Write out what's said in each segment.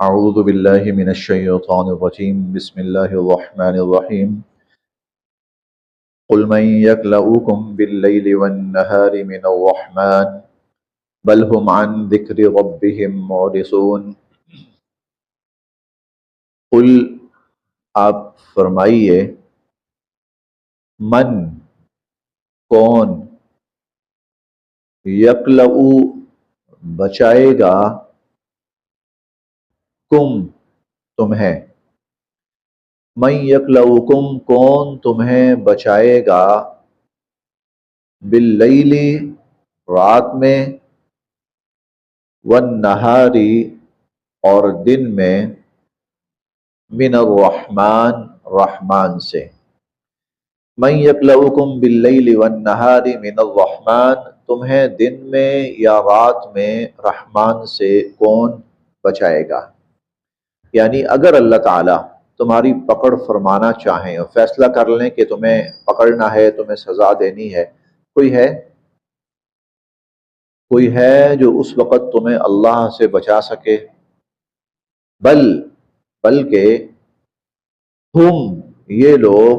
اعوذ باللہ من الشیطان الرجیم بسم اللہ الرحمن الرحیم قل من یکلؤکم باللیل والنہار من الرحمن بل هم عن ذکر ربهم معرضون۔ قل آپ فرمائیے، من کون، یکلؤ بچائے گا، کم تمہیں، من یکلؤکم کون تمہیں بچائے گا، باللیل رات میں، والنہاری اور دن میں، من الرحمن رحمان سے۔ من یکلؤکم باللیل والنہار من الرحمن، تمہیں دن میں یا رات میں رحمان سے کون بچائے گا؟ یعنی اگر اللہ تعالیٰ تمہاری پکڑ فرمانا چاہیں اور فیصلہ کر لیں کہ تمہیں پکڑنا ہے، تمہیں سزا دینی ہے، کوئی ہے جو اس وقت تمہیں اللہ سے بچا سکے؟ بلکہ ہم یہ لوگ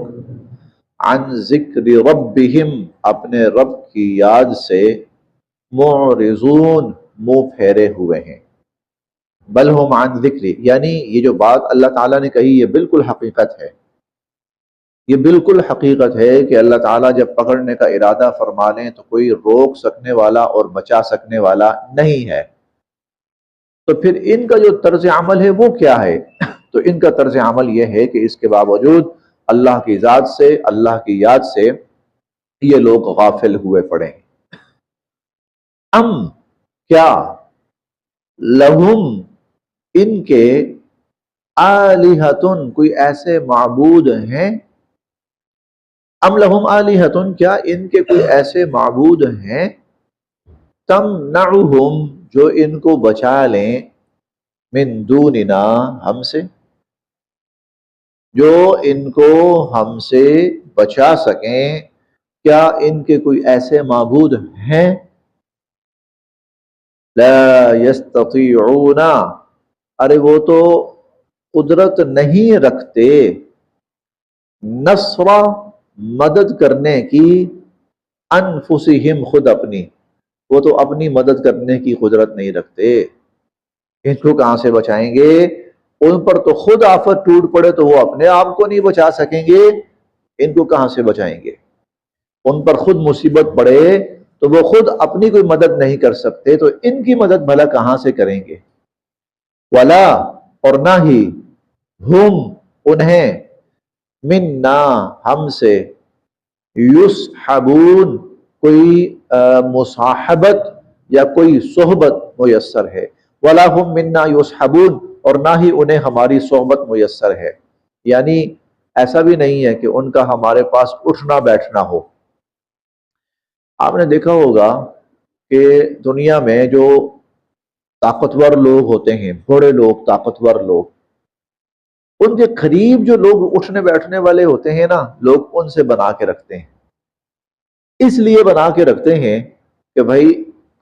عن ذکر ربہم اپنے رب کی یاد سے معرضون منہ پھیرے ہوئے ہیں۔ بل ہم عن ذکر، یعنی یہ جو بات اللہ تعالیٰ نے کہی یہ بالکل حقیقت ہے، یہ بالکل حقیقت ہے کہ اللہ تعالیٰ جب پکڑنے کا ارادہ فرما لیں تو کوئی روک سکنے والا اور بچا سکنے والا نہیں ہے۔ تو پھر ان کا جو طرز عمل ہے وہ کیا ہے؟ تو ان کا طرز عمل یہ ہے کہ اس کے باوجود اللہ کی ذات سے، اللہ کی یاد سے یہ لوگ غافل ہوئے پڑے ہیں۔ ام کیا، لہم ان کے، آلہتن کوئی ایسے معبود ہیں، ام لہم آلہتن کیا ان کے کوئی ایسے معبود ہیں، تمنعہم جو ان کو بچا لیں، من دوننا ہم سے، جو ان کو ہم سے بچا سکیں؟ کیا ان کے کوئی ایسے معبود ہیں؟ لا یستطیعون، ارے وہ تو قدرت نہیں رکھتے، نصر مدد کرنے کی، انفسہم خود اپنی، وہ تو اپنی مدد کرنے کی قدرت نہیں رکھتے، ان کو کہاں سے بچائیں گے؟ ان پر تو خود آفت ٹوٹ پڑے تو وہ اپنے آپ کو نہیں بچا سکیں گے، ان کو کہاں سے بچائیں گے؟ ان پر خود مصیبت پڑے تو وہ خود اپنی کوئی مدد نہیں کر سکتے، تو ان کی مدد بھلا کہاں سے کریں گے؟ ولا اور نہ ہی، ہم انہیں، منا ہم سے، یصحبون کوئی مصاحبت یا کوئی صحبت میسر ہے، ولا ہم منا یصحبون اور نہ ہی انہیں ہماری صحبت میسر ہے، یعنی ایسا بھی نہیں ہے کہ ان کا ہمارے پاس اٹھنا بیٹھنا ہو۔ آپ نے دیکھا ہوگا کہ دنیا میں جو طاقتور لوگ ہوتے ہیں، بڑے لوگ، طاقتور لوگ، ان کے قریب جو لوگ اٹھنے بیٹھنے والے ہوتے ہیں نا، لوگ ان سے بنا کے رکھتے ہیں، اس لیے بنا کے رکھتے ہیں کہ بھائی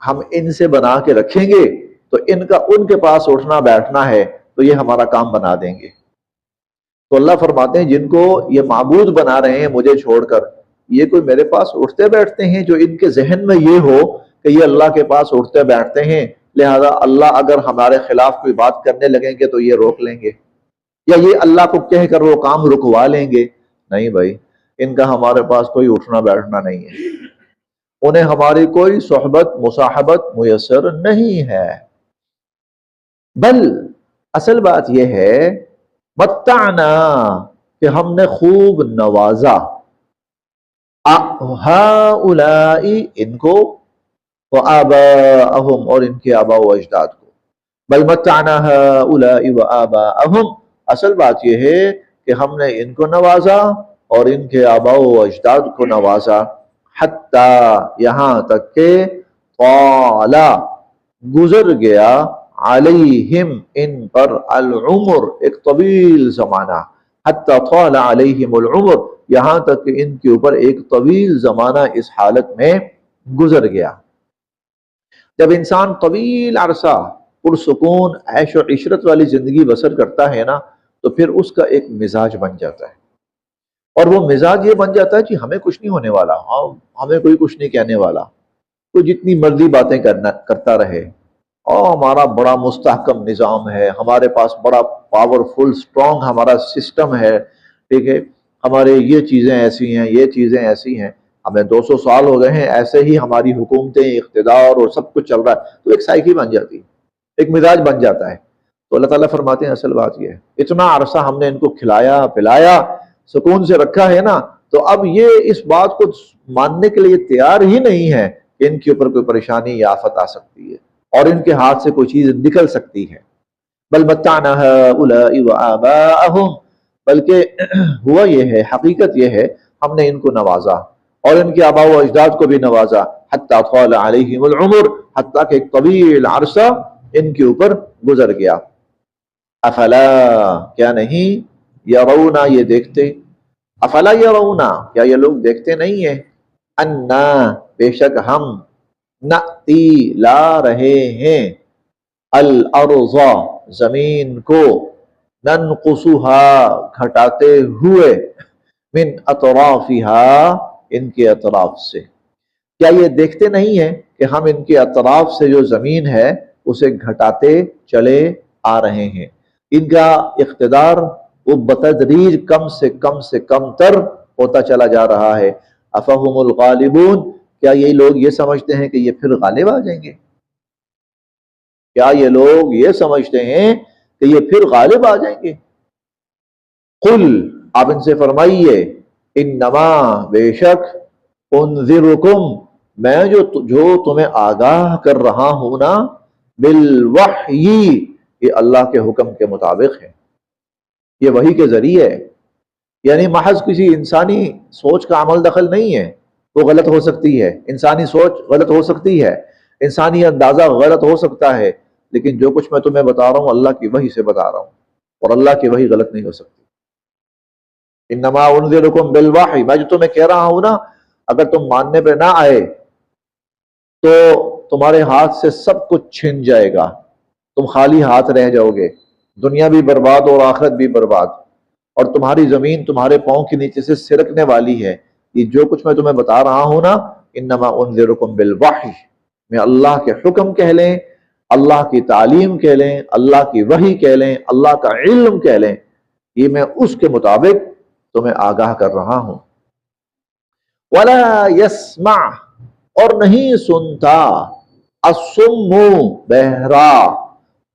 ہم ان سے بنا کے رکھیں گے تو ان کے پاس اٹھنا بیٹھنا ہے تو یہ ہمارا کام بنا دیں گے۔ تو اللہ فرماتے ہیں جن کو یہ معبود بنا رہے ہیں مجھے چھوڑ کر، یہ کوئی میرے پاس اٹھتے بیٹھتے ہیں جو ان کے ذہن میں یہ ہو کہ یہ اللہ کے پاس اٹھتے بیٹھتے ہیں، لہذا اللہ اگر ہمارے خلاف کوئی بات کرنے لگیں گے تو یہ روک لیں گے، یا یہ اللہ کو کہہ کر وہ کام رکوا لیں گے؟ نہیں بھائی، ان کا ہمارے پاس کوئی اٹھنا بیٹھنا نہیں ہے، انہیں ہماری کوئی صحبت مصاحبت میسر نہیں ہے۔ بل اصل بات یہ ہے، متعنا کہ ہم نے خوب نوازا، ہؤلاء ان کو، وآباءہم اور ان کے آباء و اجداد کو، بل متعنا ہؤلاء وآباءہم، اصل بات یہ ہے کہ ہم نے ان کو نوازا اور ان کے آباء و اجداد کو نوازا، حتی یہاں تک کہ طال گزر گیا، علیہم ان پر، العمر ایک طویل زمانہ، حتی طال علیہم العمر یہاں تک کہ ان کے اوپر ایک طویل زمانہ اس حالت میں گزر گیا۔ جب انسان طویل عرصہ پرسکون عیش و عشرت والی زندگی بسر کرتا ہے نا، تو پھر اس کا ایک مزاج بن جاتا ہے، اور وہ مزاج یہ بن جاتا ہے کہ ہمیں کچھ نہیں ہونے والا، ہمیں کوئی کچھ نہیں کہنے والا، کوئی جتنی مرضی باتیں کرتا رہے، اور ہمارا بڑا مستحکم نظام ہے، ہمارے پاس بڑا پاورفل سٹرونگ ہمارا سسٹم ہے، ٹھیک ہے، ہمارے یہ چیزیں ایسی ہیں، یہ چیزیں ایسی ہیں، ہمیں 200 سال ہو گئے ہیں ایسے ہی ہماری حکومتیں، اقتدار اور سب کچھ چل رہا ہے، تو ایک سائیکی بن جاتی ہے، ایک مزاج بن جاتا ہے۔ تو اللہ تعالیٰ فرماتے ہیں اصل بات یہ ہے، اتنا عرصہ ہم نے ان کو کھلایا پلایا، سکون سے رکھا ہے نا، تو اب یہ اس بات کو ماننے کے لیے تیار ہی نہیں ہے کہ ان کے اوپر کوئی پریشانی یا آفت آ سکتی ہے اور ان کے ہاتھ سے کوئی چیز نکل سکتی ہے۔ بل متعنا هؤلاء وآباءهم، بلکہ ہوا یہ ہے، حقیقت یہ ہے، ہم نے ان کو نوازا اور ان کے آباء و اجداد کو بھی نوازا، حتی طال علیہم العمر، حتیٰ کہ ایک طویل عرصہ ان کے اوپر گزر گیا۔ افلا، کیا نہیں، یرونا، یہ دیکھتے، افلا یرونا، کیا یہ لوگ دیکھتے نہیں ہیں، انا، بے شک ہم، نأتی، لا رہے ہیں، الارض، زمین کو، ننقصها، گھٹاتے ہوئے، من اطرافها، ان کے اطراف سے۔ کیا یہ دیکھتے نہیں ہیں کہ ہم ان کے اطراف سے جو زمین ہے اسے گھٹاتے چلے آ رہے ہیں، ان کا اقتدار وہ بتدریج کم سے کم سے کم تر ہوتا چلا جا رہا ہے۔ افہم الغالبون، کیا یہ لوگ یہ سمجھتے ہیں کہ یہ پھر غالب آ جائیں گے؟ کیا یہ لوگ یہ سمجھتے ہیں کہ یہ پھر غالب آ جائیں گے؟ قل، آپ ان سے فرمائیے، انما، بے شک، انذرکم، میں جو تمہیں آگاہ کر رہا ہوں نا، بالوحی، یہ اللہ کے حکم کے مطابق ہے، یہ وحی کے ذریعے ہے، یعنی محض کسی انسانی سوچ کا عمل دخل نہیں ہے، وہ غلط ہو سکتی ہے، انسانی سوچ غلط ہو سکتی ہے، انسانی اندازہ غلط ہو سکتا ہے، لیکن جو کچھ میں تمہیں بتا رہا ہوں اللہ کی وحی سے بتا رہا ہوں، اور اللہ کی وحی غلط نہیں ہو سکتی۔ انما انذرکم بالوحی، میں جو تمہیں کہہ رہا ہوں نا، اگر تم ماننے پہ نہ آئے تو تمہارے ہاتھ سے سب کچھ چھن جائے گا، تم خالی ہاتھ رہ جاؤ گے، دنیا بھی برباد اور آخرت بھی برباد، اور تمہاری زمین تمہارے پاؤں کے نیچے سے سرکنے والی ہے۔ یہ جو کچھ میں تمہیں بتا رہا ہوں نا، انما انذرکم بالوحی، میں اللہ کے حکم کہہ لیں، اللہ کی تعلیم کہہ لیں، اللہ کی وحی کہہ لیں، اللہ کا علم کہہ لیں، یہ میں اس کے مطابق تمہیں آگاہ کر رہا ہوں۔ وَلَا يَسْمَعْ، اور نہیں سنتا، الصُّمُّ، بہرا،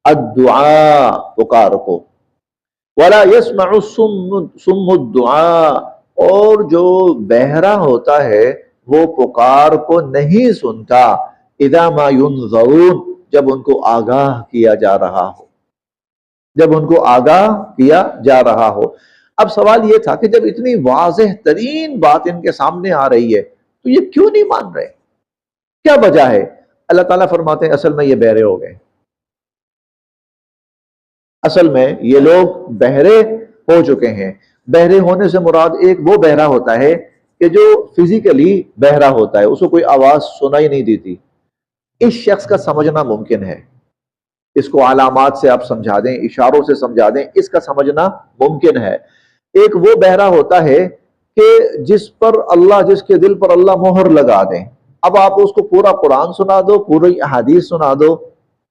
الدعاء، پکار کو، وَلَا يَسْمَعُ الصُّمُّ الدُّعَاء، اور جو بہرا ہوتا ہے وہ پکار کو نہیں سنتا، اِذَا مَا يُنذَرُونَ، جب ان کو آگاہ کیا جا رہا ہو، جب ان کو آگاہ کیا جا رہا ہو۔ اب سوال یہ تھا کہ جب اتنی واضح ترین بات ان کے سامنے آ رہی ہے تو یہ کیوں نہیں مان رہے؟ کیا وجہ ہے؟ اللہ تعالیٰ فرماتے ہیں اصل میں یہ بہرے ہو گئے، اصل میں یہ لوگ بہرے ہو چکے ہیں۔ بہرے ہونے سے مراد ایک وہ بہرا ہوتا ہے کہ جو فزیکلی بہرا ہوتا ہے، اس کو کوئی آواز سنائی نہیں دیتی، اس شخص کا سمجھنا ممکن ہے، اس کو علامات سے آپ سمجھا دیں، اشاروں سے سمجھا دیں، اس کا سمجھنا ممکن ہے۔ ایک وہ بہرا ہوتا ہے کہ جس کے دل پر اللہ مہر لگا دیں، اب آپ اس کو پورا قرآن سنا دو، پوری احادیث سنا دو،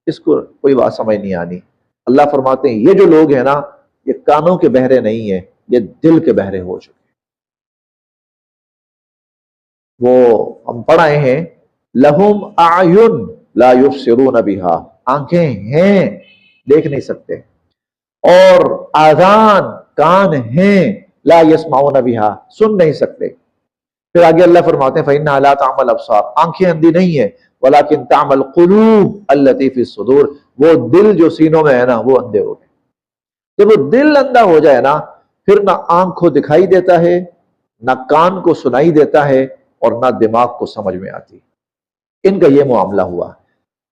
اس کو کوئی بات سمجھ نہیں آنی۔ اللہ فرماتے ہیں یہ جو لوگ ہیں نا، یہ کانوں کے بہرے نہیں ہیں، یہ دل کے بہرے ہو چکے۔ وہ ہم پڑھائے ہیں، لہم اعین لا یبصرون بہا، آنکھیں ہیں دیکھ نہیں سکتے، اور آذان، کان ہیں، لا یسمعون بہا، سن نہیں سکتے۔ پھر آگے اللہ فرماتے ہیں فَإِنَّهَا لَا تَعْمَى الْأَبْصَارُ، آنکھیں اندھی نہیں ہیں، وَلَكِنْ تَعْمَى الْقُلُوبُ الَّتِي فِي الصُّدُورِ، وہ دل جو سینوں میں ہے نا وہ اندھے ہو گئے۔ جب وہ دل اندھا ہو جائے نا، پھر نہ آنکھ کو دکھائی دیتا ہے، نہ کان کو سنائی دیتا ہے، اور نہ دماغ کو سمجھ میں آتی۔ ان کا یہ معاملہ ہوا۔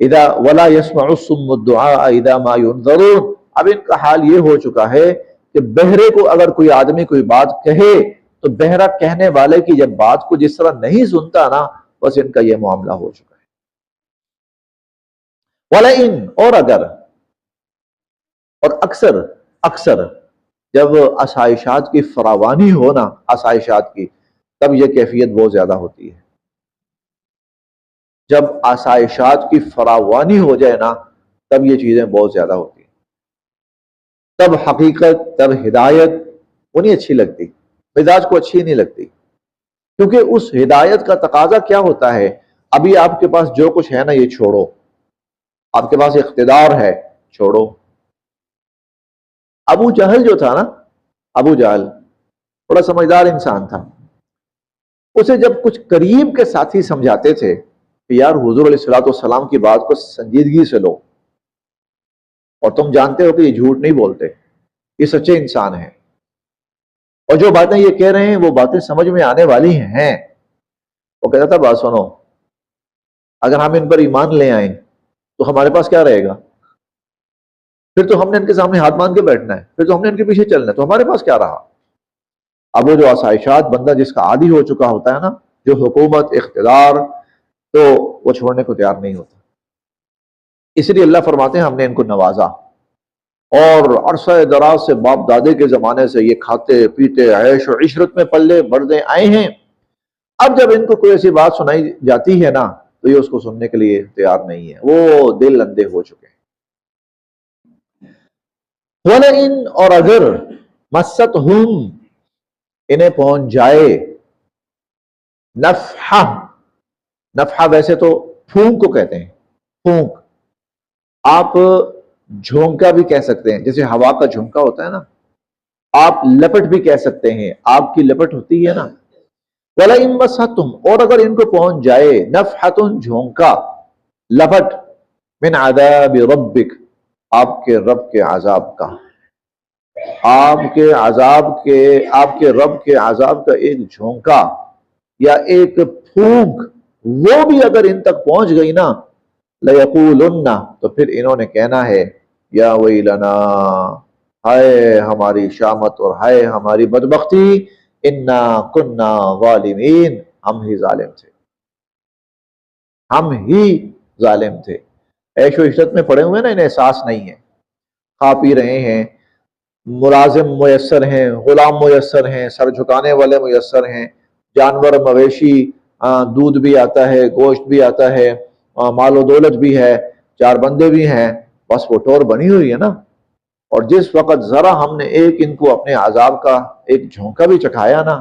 اذا ولا يسمع الصم الدعاء اذا ما ينذرون، اب ان کا حال یہ ہو چکا ہے کہ بہرے کو اگر کوئی آدمی کوئی بات کہے تو بہرا کہنے والے کی جب بات کو جس طرح نہیں سنتا نا، بس ان کا یہ معاملہ ہو چکا ہے۔ وَلَئِن اور اگر، اور اکثر اکثر جب آسائشات کی فراوانی ہو نا، آسائشات کی، تب یہ کیفیت بہت زیادہ ہوتی ہے. جب آسائشات کی فراوانی ہو جائے نا، تب یہ چیزیں بہت زیادہ ہوتی ہیں. تب حقیقت، تب ہدایت وہ نہیں اچھی لگتی، مزاج کو اچھی نہیں لگتی. کیونکہ اس ہدایت کا تقاضا کیا ہوتا ہے؟ ابھی آپ کے پاس جو کچھ ہے نا یہ چھوڑو، آپ کے پاس اقتدار ہے، چھوڑو. ابو جہل جو تھا نا، ابو جہل بڑا سمجھدار انسان تھا. اسے جب کچھ قریب کے ساتھی سمجھاتے تھے کہ یار حضور علیہ الصلوۃ والسلام کی بات کو سنجیدگی سے لو، اور تم جانتے ہو کہ یہ جھوٹ نہیں بولتے، یہ سچے انسان ہیں، اور جو باتیں یہ کہہ رہے ہیں وہ باتیں سمجھ میں آنے والی ہیں. وہ کہتا تھا بات سنو، اگر ہم ان پر ایمان لے آئیں تو ہمارے پاس کیا رہے گا؟ پھر تو ہم نے ان کے سامنے ہاتھ باندھ کے بیٹھنا ہے، پھر تو ہم نے ان کے پیچھے چلنا ہے، تو ہمارے پاس کیا رہا؟ اب وہ جو آسائشات بندہ جس کا عادی ہو چکا ہوتا ہے نا، جو حکومت، اقتدار، تو وہ چھوڑنے کو تیار نہیں ہوتا. اس لیے اللہ فرماتے ہیں ہم نے ان کو نوازا، اور عرصہ دراز سے باپ دادے کے زمانے سے یہ کھاتے پیتے عیش و عشرت میں پلے بڑھتے آئے ہیں. اب جب ان کو کوئی ایسی بات سنائی جاتی ہے نا تو یہ اس کو سننے کے لیے تیار نہیں ہے، وہ دل اندھے ہو چکے ہیں. وَلَئِن اور اگر مَسَّتْهُمْ انہیں پہنچ جائے، نفحہ، نفحہ ویسے تو پھونک کو کہتے ہیں، پھونک. آپ جھونکا بھی کہہ سکتے ہیں، جیسے ہوا کا جھونکا ہوتا ہے نا، آپ لپٹ بھی کہہ سکتے ہیں، آپ کی لپٹ ہوتی ہے نا. وَلَئِن مَسَّتْهُمْ اور اگر ان کو پہنچ جائے نفحۃ جھونکا، لپٹ، من عذاب ربک آپ کے رب کے عذاب کا، آپ کے عذاب کے، آپ کے رب کے عذاب کا ایک جھونکا یا ایک پھونک، وہ بھی اگر ان تک پہنچ گئی نا، لَيَقُولُنَّ تو پھر انہوں نے کہنا ہے یا ویلنا، ہائے ہماری شامت اور ہائے ہماری بدبختی، انا کننا ظالمین ہم ہی ظالم تھے، ہم ہی ظالم تھے. عیش و عشرت میں پڑے ہوئے نا، انہیں احساس نہیں ہے، کھا پی رہے ہیں، ملازم میسر ہیں، غلام میسر ہیں، سر جھکانے والے میسر ہیں، جانور مویشی، دودھ بھی آتا ہے، گوشت بھی آتا ہے، مال و دولت بھی ہے، چار بندے بھی ہیں، بس وہ ٹور بنی ہوئی ہے نا. اور جس وقت ذرا ہم نے ایک ان کو اپنے عذاب کا ایک جھونکا بھی چکھایا نا،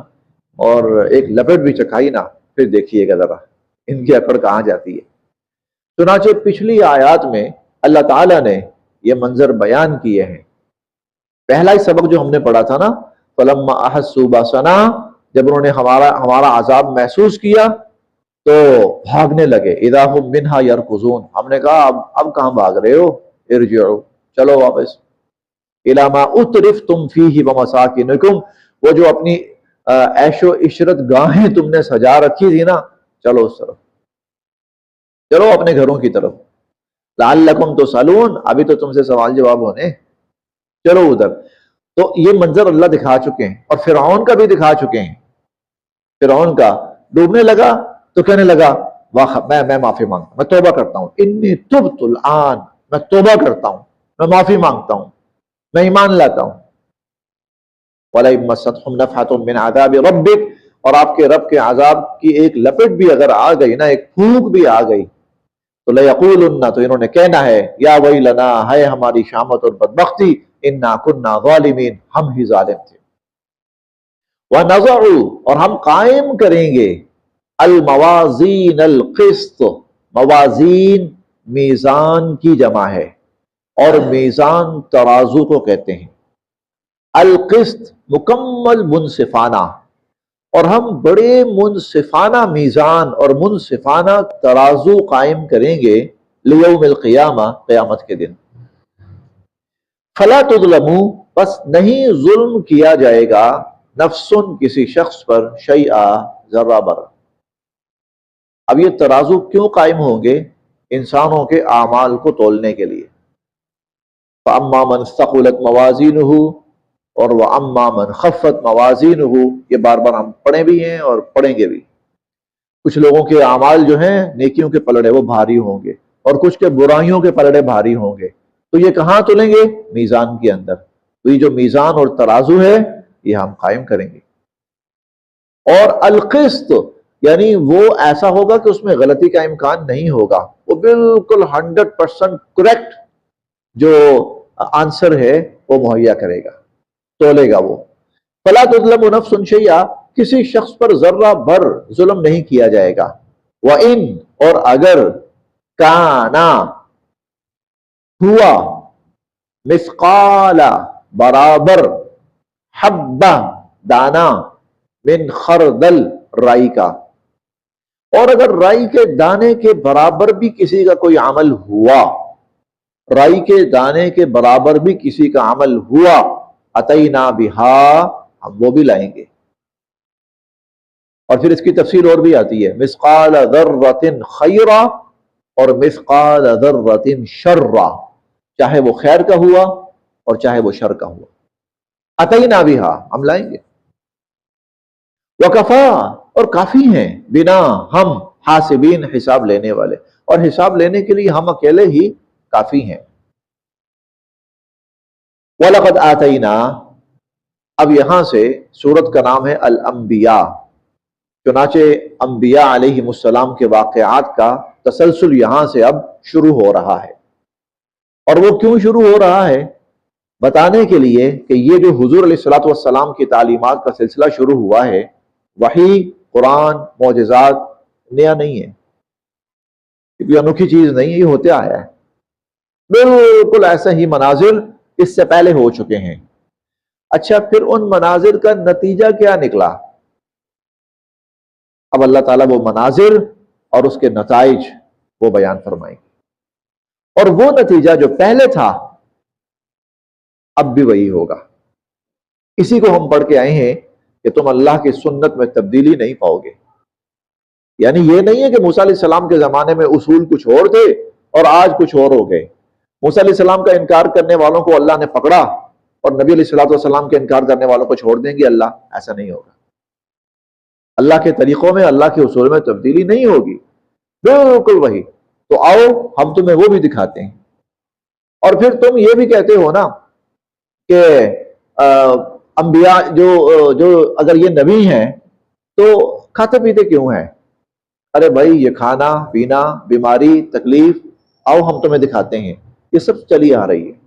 اور ایک لپٹ بھی چکھائی نا، پھر دیکھیے گا ذرا ان کی اکڑ کہاں جاتی ہے. چنانچہ پچھلی آیات میں اللہ تعالیٰ نے یہ منظر بیان کیے ہیں. پہلا ہی سبق جو ہم نے پڑھا تھا نا، فَلَمَّا أَحَسُّوا بَأْسَنَا جب انہوں نے ہمارا عذاب محسوس کیا تو بھاگنے لگے. اِذَا هُمْ مِنْهَا يَرْكُضُونَ ہم نے کہا اب کہاں بھاگ رہے ہو، ارجعوا چلو واپس. إِلَى مَا أُتْرِفْتُمْ فِيهِ وَمَسَاكِنُكُمْ وہ جو اپنی عیش و عشرت گاہیں تم نے سجا رکھی تھی نا، چلو اس طرف، چلو اپنے گھروں کی طرف. لعلکم تسألون ابھی تو تم سے سوال جواب ہونے، چلو ادھر. تو یہ منظر اللہ دکھا چکے ہیں، اور فرعون کا بھی دکھا چکے ہیں. فرعون کا ڈوبنے لگا تو کہنے لگا میں معافی مانگتا ہوں، میں توبہ کرتا ہوں، انی تبت الآن میں توبہ کرتا ہوں، میں معافی مانگتا ہوں، میں ایمان لاتا ہوں. وَلَئِن مَسَّتْهُمْ نَفْحَةٌ مِّنْ عَذَابِ رَبِّكَ اور آپ کے رب کے عذاب کی ایک لپٹ بھی اگر آ گئی نا، ایک پھونک بھی آ گئی، تو لَيَقُولُنَّ تو انہوں نے کہنا ہے یا ویلنا ہے ہماری شامت اور بدبختی، انا کننا ظالمین ہم ہی ظالم تھے. وَنَضَعُ اور ہم قائم کریں گے الموازین القسط موازین میزان کی جمع ہے، اور میزان ترازو کو کہتے ہیں. القسط مکمل منصفانہ، اور ہم بڑے منصفانہ میزان اور منصفانہ ترازو قائم کریں گے لیوم القیامہ قیامت کے دن. فلا تظلموا بس نہیں ظلم کیا جائے گا، نفسن کسی شخص پر، شیئا ذرہ بر. اب یہ ترازو کیوں قائم ہوں گے؟ انسانوں کے اعمال کو تولنے کے لیے. فَأَمَّا مَنْ ثَقُلَتْ مَوَازِينُهُ اور وَأَمَّا مَنْ خَفَّتْ مَوَازِينُهُ یہ بار بار ہم پڑھے بھی ہیں اور پڑھیں گے بھی. کچھ لوگوں کے اعمال جو ہیں نیکیوں کے پلڑے وہ بھاری ہوں گے، اور کچھ کے برائیوں کے پلڑے بھاری ہوں گے. تو یہ کہاں تلیں گے؟ میزان کے اندر. تو یہ جو میزان اور ترازو ہے یہ ہم قائم کریں گے. اور القسط یعنی وہ ایسا ہوگا کہ اس میں غلطی کا امکان نہیں ہوگا، وہ بالکل 100% کریکٹ جو آنسر ہے وہ مہیا کرے گا، تولے گا وہ. فلا تظلم نفس شیئا، کسی شخص پر ذرہ بھر ظلم نہیں کیا جائے گا. وَإِن، اور اگر، کانا ہوا، مثقال برابر، حبہ دانا، من خردل رائی کا، اور اگر رائی کے دانے کے برابر بھی کسی کا کوئی عمل ہوا، رائی کے دانے کے برابر بھی کسی کا عمل ہوا، اتینا بہا، ہم وہ بھی لائیں گے. اور پھر اس کی تفصیل اور بھی آتی ہے، مثقال ذرۃ خیرا اور مثقال ذرۃ شرا، چاہے وہ خیر کا ہوا اور چاہے وہ شر کا ہوا، اتینا بہا، ہم لائیں گے. وکفا، اور کافی ہیں، بنا، ہم، حاسبین، حساب لینے والے، اور حساب لینے کے لیے ہم اکیلے ہی کافی ہیں. وَلَقَدْ آتَيْنَا، اب یہاں سے سورت کا نام ہے الانبیاء، چنانچہ انبیاء علیہم السلام کے واقعات کا تسلسل یہاں سے اب شروع ہو رہا ہے. اور وہ کیوں شروع ہو رہا ہے؟ بتانے کے لیے کہ یہ جو حضور علیہ الصلوۃ والسلام کی تعلیمات کا سلسلہ شروع ہوا ہے، وحی، قرآن، معجزات، نیا نہیں ہے، کیونکہ انوکھی چیز نہیں ہے، یہ ہوتے آیا ہے. بالکل ایسا ہی مناظر اس سے پہلے ہو چکے ہیں. اچھا، پھر ان مناظر کا نتیجہ کیا نکلا؟ اب اللہ تعالیٰ وہ مناظر اور اس کے نتائج وہ بیان فرمائیں گے. اور وہ نتیجہ جو پہلے تھا اب بھی وہی ہوگا. اسی کو ہم پڑھ کے آئے ہیں کہ تم اللہ کی سنت میں تبدیلی نہیں پاؤ گے. یعنی یہ نہیں ہے کہ موسیٰ علیہ السلام کے زمانے میں اصول کچھ اور تھے اور آج کچھ اور ہو گئے. موسیٰ علیہ السلام کا انکار کرنے والوں کو اللہ نے پکڑا اور نبی علیہ الصلوۃ والسلام کے انکار کرنے والوں کو چھوڑ دیں گے اللہ؟ ایسا نہیں ہوگا. اللہ کے طریقوں میں، اللہ کے اصول میں تبدیلی نہیں ہوگی، بالکل وہی. تو آؤ ہم تمہیں وہ بھی دکھاتے ہیں. اور پھر تم یہ بھی کہتے ہو نا کہ انبیاء جو اگر یہ نبی ہیں تو کھاتے پیتے کیوں ہیں؟ ارے بھائی، یہ کھانا پینا، بیماری، تکلیف، آؤ ہم تمہیں دکھاتے ہیں. یہ سب چلی آ رہی ہے.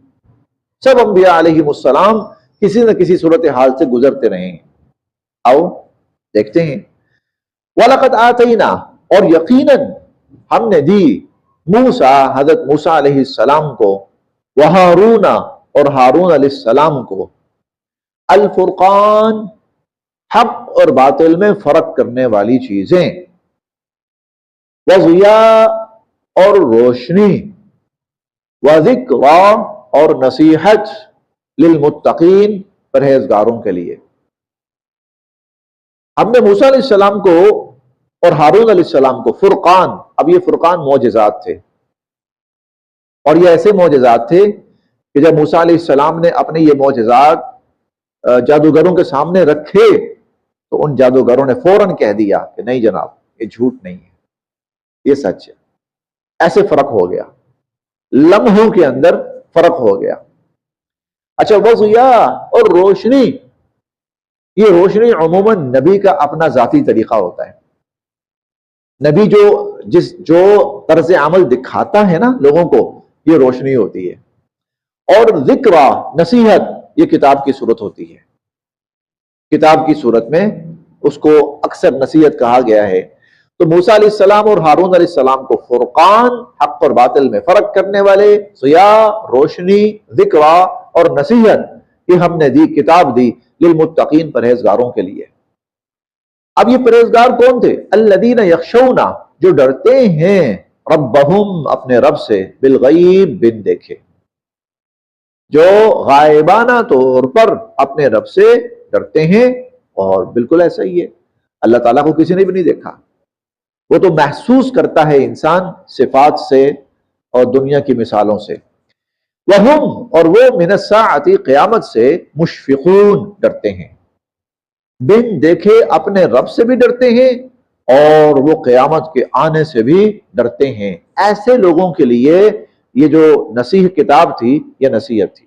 سب انبیاء علیہم السلام کسی نہ کسی صورتحال سے گزرتے رہے ہیں. آؤ دیکھتے ہیں. وَلَقَدْ آتَيْنَا، اور یقیناً ہم نے دی، موسیٰ، حضرت موسیٰ علیہ السلام کو، وہارون، اور ہارون علیہ السلام کو، الفرقان، حق اور باطل میں فرق کرنے والی چیزیں، وضیاء، اور روشنی، وذکریٰ، اور نصیحت، للمتقین، پرہیزگاروں کے لیے. ہم نے موسیٰ علیہ السلام کو اور ہارون علیہ السلام کو فرقان، اب یہ فرقان معجزات تھے، اور یہ ایسے معجزات تھے کہ جب موسیٰ علیہ السلام نے اپنے یہ معجزات جادوگروں کے سامنے رکھے تو ان جادوگروں نے فوراً کہہ دیا کہ نہیں جناب، یہ جھوٹ نہیں ہے، یہ سچ ہے. ایسے فرق ہو گیا، لمحوں کے اندر فرق ہو گیا. اچھا، وضیاء، اور روشنی. یہ روشنی عموماً نبی کا اپنا ذاتی طریقہ ہوتا ہے. نبی جو طرز عمل دکھاتا ہے نا لوگوں کو، یہ روشنی ہوتی ہے. اور ذکر، نصیحت، یہ کتاب کی صورت ہوتی ہے. کتاب کی صورت میں اس کو اکثر نصیحت کہا گیا ہے. تو موسیٰ علیہ السلام اور ہارون علیہ السلام کو فرقان، حق اور باطل میں فرق کرنے والے، ضیاء، روشنی، ذکر اور نصیحت، یہ ہم نے دی، کتاب دی، للمتقین، پرہیزگاروں کے لیے. اب یہ پرہیزگار کون تھے؟ الذین یخشون، جو ڈرتے ہیں، ربہم، اپنے رب سے، بالغیب، بن دیکھے، جو غائبانہ طور پر اپنے رب سے ڈرتے ہیں. اور بالکل ایسا ہی ہے، اللہ تعالیٰ کو کسی نے بھی نہیں دیکھا، وہ تو محسوس کرتا ہے انسان صفات سے اور دنیا کی مثالوں سے. وہم، اور وہ، من الساعۃ، قیامت سے، مشفقون، ڈرتے ہیں. بن دیکھے اپنے رب سے بھی ڈرتے ہیں اور وہ قیامت کے آنے سے بھی ڈرتے ہیں۔ ایسے لوگوں کے لیے یہ جو نصیحت کتاب تھی یہ نصیحت تھی۔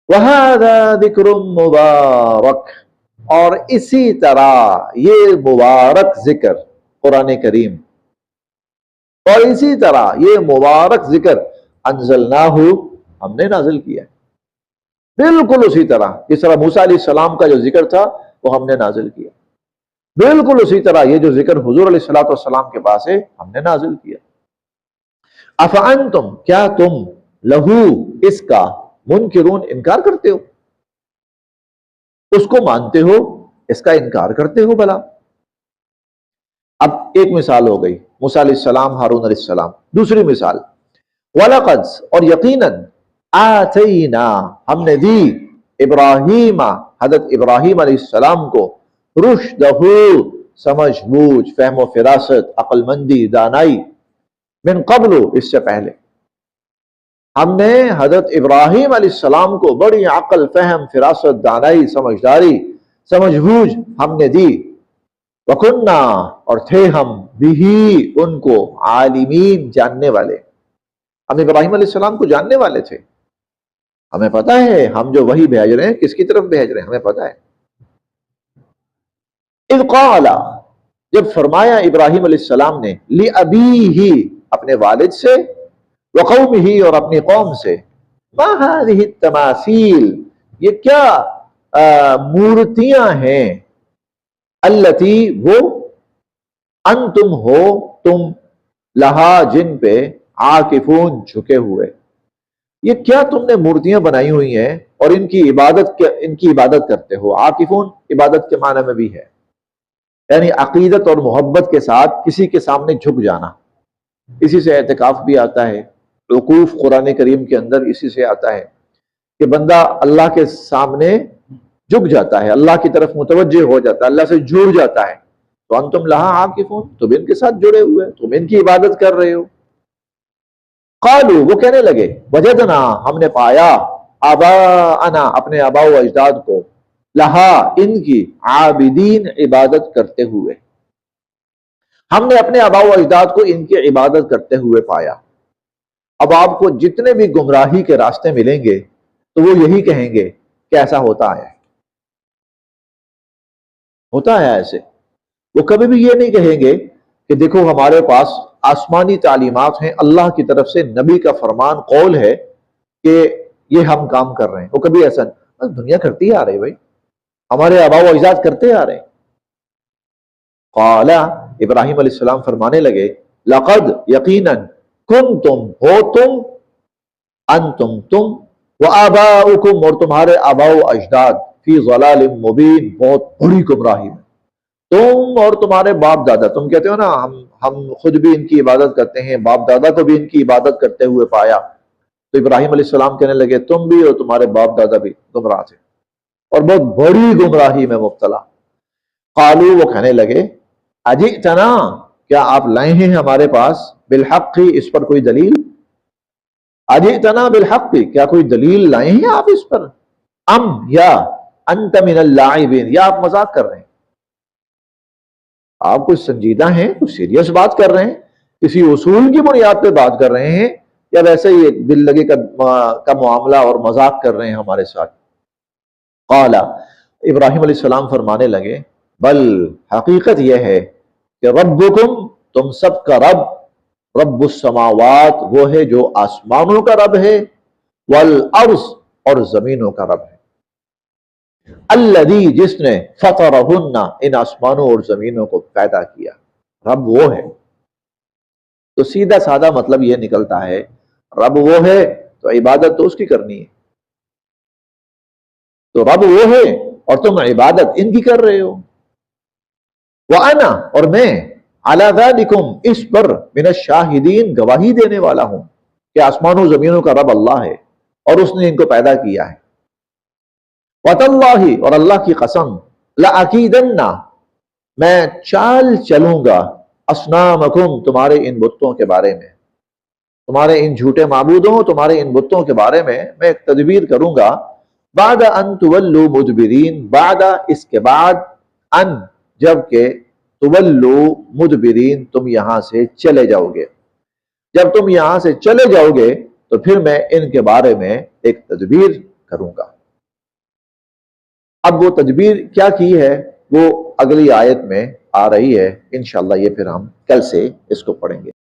وَهَذَا ذِكْرٌ مُبَارَكٌ، اور اسی طرح یہ مبارک ذکر قرآن کریم، اور اسی طرح یہ مبارک ذکر انزلناہ، ہم نے نازل کیا ہے، بالکل اسی طرح جس طرح موسیٰ علیہ السلام کا جو ذکر تھا وہ ہم نے نازل کیا، بالکل اسی طرح یہ جو ذکر حضور علیہ السلام کے پاس ہے ہم نے نازل کیا۔ افانتم، کیا تم لہو، اس کا، منکرون، انکار کرتے ہو، اس کو مانتے ہو، اس کا انکار کرتے ہو بھلا؟ اب ایک مثال ہو گئی موسیٰ علیہ السلام، ہارون علیہ السلام۔ دوسری مثال، وَلَقَدْ، اور یقیناً، آتَيْنَا، ہم نے دی، ابراہیم، حضرت ابراہیم علیہ السلام کو، رشدہ، سمجھ بوجھ، فہم و فراست، عقل مندی، دانائی، من قبل، اس سے پہلے ہم نے حضرت ابراہیم علیہ السلام کو بڑی عقل، فہم، فراست، دانائی، سمجھداری، سمجھ بوجھ ہم نے دی۔ وَكُنَّا، اور تھے ہم، بِهِ، ان کو، عالمین، جاننے والے، ہم ابراہیم علیہ السلام کو جاننے والے تھے، ہمیں پتہ ہے ہم جو وحی بھیج رہے ہیں کس کی طرف بھیج رہے ہیں، ہمیں پتہ ہے۔ اذ قال، جب فرمایا ابراہیم علیہ السلام نے، لِأَبِيهِ، اپنے والد سے، وقومه، اور اپنی قوم سے، ما هذه التماثیل، یہ کیا مورتیاں ہیں، التی، وہ، انتم ہو تم، لہا، جن پہ، عاکفون، جھکے ہوئے، یہ کیا تم نے مورتیاں بنائی ہوئی ہیں اور ان کی عبادت کرتے ہو۔ عاکفون عبادت کے معنی میں بھی ہے، یعنی عقیدت اور محبت کے ساتھ کسی کے سامنے جھک جانا، اسی سے اعتکاف بھی آتا ہے، وقوف قرآن کریم کے اندر اسی سے آتا ہے کہ بندہ اللہ کے سامنے جھک جاتا ہے، اللہ کی طرف متوجہ ہو جاتا ہے، اللہ سے جڑ جاتا ہے۔ تو انتم لہا عاکفون، تم ان کے ساتھ جڑے ہوئے، تم ان کی عبادت کر رہے ہو۔ قالوا، وہ کہنے لگے، وجدنا، ہم نے پایا، آباءنا، اپنے آباء و اجداد کو، لہا، ان کی، عابدین، عبادت کرتے ہوئے، ہم نے اپنے آباء و اجداد کو ان کی عبادت کرتے ہوئے پایا۔ اب آپ کو جتنے بھی گمراہی کے راستے ملیں گے تو وہ یہی کہیں گے کہ ایسا ہوتا ہے، ہوتا ہے ایسے۔ وہ کبھی بھی یہ نہیں کہیں گے کہ دیکھو ہمارے پاس آسمانی تعلیمات ہیں، اللہ کی طرف سے نبی کا فرمان، قول ہے کہ یہ ہم کام کر رہے ہیں۔ وہ کبھی ایسا نہیں، بس دنیا کرتی آ رہی، بھائی ہمارے آباء و اجداد کرتے آ رہے ہیں۔ قال، ابراہیم علیہ السلام فرمانے لگے، لقد، یقیناً، کنتم، ہو تم، انتم، تم، وآباؤکم، اور تمہارے آباء و اجداد، فی ضلال مبین، بہت بڑی گمراہی میں، تم اور تمہارے باپ دادا۔ تم کہتے ہو نا ہم خود بھی ان کی عبادت کرتے ہیں، باپ دادا کو بھی ان کی عبادت کرتے ہوئے پایا، تو ابراہیم علیہ السلام کہنے لگے تم بھی اور تمہارے باپ دادا بھی گمراہ تھے اور بہت بڑی گمراہی میں مبتلا۔ قالو، وہ کہنے لگے، اجئتنا، کیا آپ لائے ہیں ہمارے پاس، بالحق، اس پر کوئی دلیل، اجئتنا بالحق، کیا کوئی دلیل لائے ہیں آپ اس پر، ام، یا، انت من اللاعبین، یا آپ مذاق کر رہے ہیں، آپ کچھ سنجیدہ ہیں، کچھ سیریس بات کر رہے ہیں، کسی اصول کی بنیاد پہ بات کر رہے ہیں، یا ویسے ہی ایک دل لگے کا معاملہ اور مذاق کر رہے ہیں ہمارے ساتھ۔ قال، ابراہیم علیہ السلام فرمانے لگے، بل، حقیقت یہ ہے کہ ربکم، تم سب کا رب، رب السماوات، وہ ہے جو آسمانوں کا رب ہے، والارض، اور زمینوں کا رب ہے، الذی، جس نے، فطرہن، ان آسمانوں اور زمینوں کو پیدا کیا، رب وہ ہے۔ تو سیدھا سادہ مطلب یہ نکلتا ہے، رب وہ ہے تو عبادت تو اس کی کرنی ہے، تو رب وہ ہے اور تم عبادت ان کی کر رہے ہو۔ وَأَنَا، اور میں، عَلَى ذَلِكُمْ، اس پر، من الشاہدین، گواہی دینے والا ہوں کہ آسمانوں و زمینوں کا رب اللہ ہے اور اس نے ان کو پیدا کیا ہے۔ وَتَاللَّهِ، اور اللہ کی قسم، لَأَكِيدَنَّ، میں چال چلوں گا، اصنامکم، تمہارے ان بتوں کے بارے میں، تمہارے ان جھوٹے معبودوں، تمہارے ان بتوں کے بارے میں ایک تدبیر کروں گا، بعد ان تولوا مدبرین، بعد، اس کے بعد، ان، جب کہ تولو مدبرین، تم یہاں سے چلے جاؤ گے۔ جب تم یہاں سے چلے جاؤ گے تو پھر میں ان کے بارے میں ایک تدبیر کروں گا۔ اب وہ تدبیر کیا کی ہے وہ اگلی آیت میں آ رہی ہے، انشاءاللہ یہ پھر ہم کل سے اس کو پڑھیں گے۔